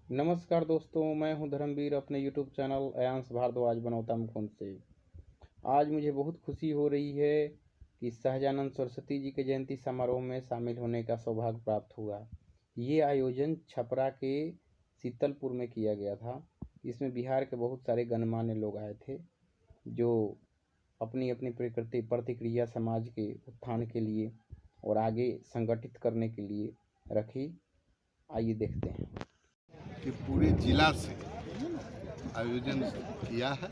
नमस्कार दोस्तों, मैं हूं धर्मवीर अपने YouTube चैनल अयांश भारद्वाज बनौता मुकुंद से। आज मुझे बहुत खुशी हो रही है कि सहजानंद सरस्वती जी के जयंती समारोह में शामिल होने का सौभाग्य प्राप्त हुआ। ये आयोजन छपरा के शीतलपुर में किया गया था। इसमें बिहार के बहुत सारे गणमान्य लोग आए थे जो अपनी अपनी प्रतिक्रिया समाज के उत्थान के लिए और आगे संगठित करने के लिए रखी। आइए देखते हैं कि पूरे जिला से आयोजन किया है,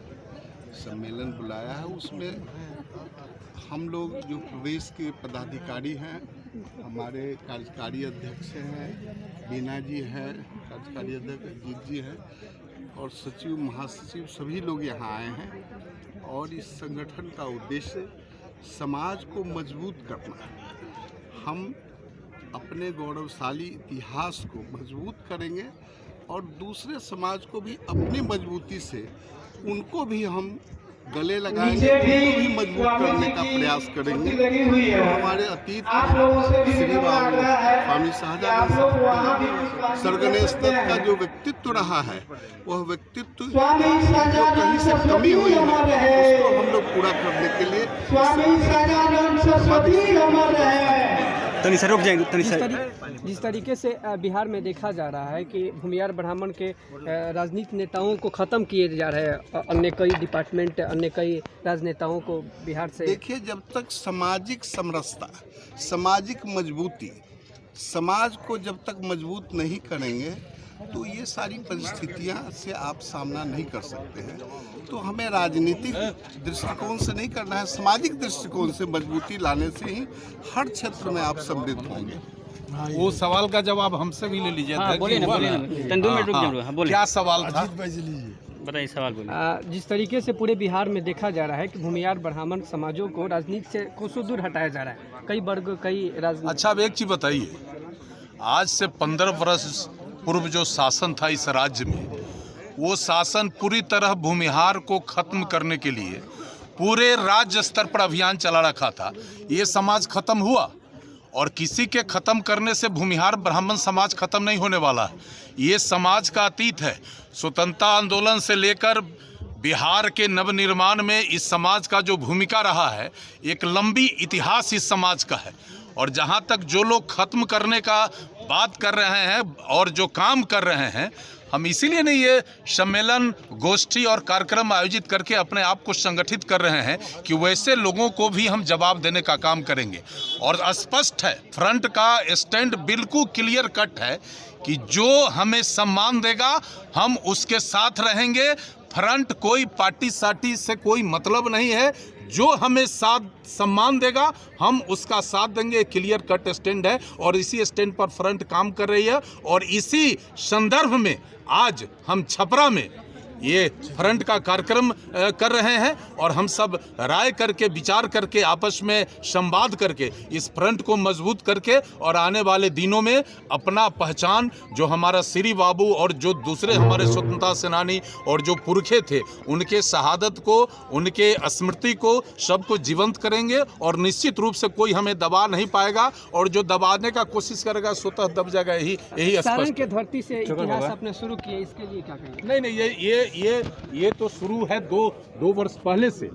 सम्मेलन बुलाया है। उसमें हम लोग जो प्रदेश के पदाधिकारी हैं, हमारे कार्यकारी अध्यक्ष हैं, बीना जी हैं, कार्यकारी अध्यक्ष अजीत जी हैं और सचिव महासचिव सभी लोग यहाँ आए हैं। और इस संगठन का उद्देश्य समाज को मजबूत करना है। हम अपने गौरवशाली इतिहास को मजबूत करेंगे और दूसरे समाज को भी अपनी मजबूती से उनको भी हम गले लगाएंगे, उनको भी मजबूत करने का प्रयास करेंगे। तो हमारे अतीत श्री बाबू स्वामी सहजानंद सरगणेश दत्त का जो व्यक्तित्व रहा है, वह व्यक्तित्व जो कहीं से कमी हुई है उसको हम लोग पूरा करने के लिए जिस तरीके से बिहार में देखा जा रहा है कि भूमिहार ब्राह्मण के राजनीतिक नेताओं को ख़त्म किए जा रहे हैं, अन्य कई डिपार्टमेंट, अन्य कई राजनेताओं को बिहार से। देखिए, जब तक सामाजिक समरसता, सामाजिक मजबूती, समाज को जब तक मजबूत नहीं करेंगे तो ये सारी परिस्थितियां से आप सामना नहीं कर सकते हैं। तो हमें राजनीतिक दृष्टिकोण से नहीं करना है, सामाजिक दृष्टिकोण से मजबूती लाने से ही हर क्षेत्र में आप समृद्ध होंगे। वो सवाल का जवाब हमसे भी ले लीजिए। क्या सवाल था? बताइए, सवाल बोलिए। जिस तरीके से पूरे बिहार में देखा जा रहा है कि भूमिहार ब्राह्मण समाजों को राजनीति से कोसों दूर हटाया जा रहा है, कई वर्ग, कई राजनीति। अच्छा, अब एक चीज बताइए, आज से 15 वर्ष पूर्व जो शासन था इस राज्य में, वो शासन पूरी तरह भूमिहार को खत्म करने के लिए पूरे राज्य स्तर पर अभियान चला रखा था। ये समाज खत्म हुआ और किसी के खत्म करने से भूमिहार ब्राह्मण समाज खत्म नहीं होने वाला है। ये समाज का अतीत है। स्वतंत्रता आंदोलन से लेकर बिहार के नवनिर्माण में इस समाज का जो भूमिका रहा है, एक लंबी इतिहास इस समाज का है। और जहाँ तक जो लोग खत्म करने का बात कर रहे हैं और जो काम कर रहे हैं, हम इसीलिए नहीं ये सम्मेलन, गोष्ठी और कार्यक्रम आयोजित करके अपने आप को संगठित कर रहे हैं कि वैसे लोगों को भी हम जवाब देने का काम करेंगे। और स्पष्ट है, फ्रंट का स्टैंड बिल्कुल क्लियर कट है कि जो हमें सम्मान देगा हम उसके साथ रहेंगे। फ्रंट कोई पार्टी साटी से कोई मतलब नहीं है। जो हमें साथ सम्मान देगा हम उसका साथ देंगे। क्लियर कट स्टैंड है और इसी स्टैंड पर फ्रंट काम कर रही है। और इसी संदर्भ में आज हम छपरा में ये फ्रंट का कार्यक्रम कर रहे हैं और हम सब राय करके, विचार करके, आपस में संवाद करके इस फ्रंट को मजबूत करके और आने वाले दिनों में अपना पहचान, जो हमारा श्री बाबू और जो दूसरे हमारे स्वतंत्रता सेनानी और जो पुरखे थे, उनके शहादत को, उनके स्मृति को, सबको जीवंत करेंगे। और निश्चित रूप से कोई हमें दबा नहीं पाएगा और जो दबाने का कोशिश करेगा स्वतः दब जाएगा। यही सारण के धरती से इतिहास आपने शुरू किया, इसके लिए क्या कहेंगे? नहीं, ये तो शुरू है दो वर्ष पहले से।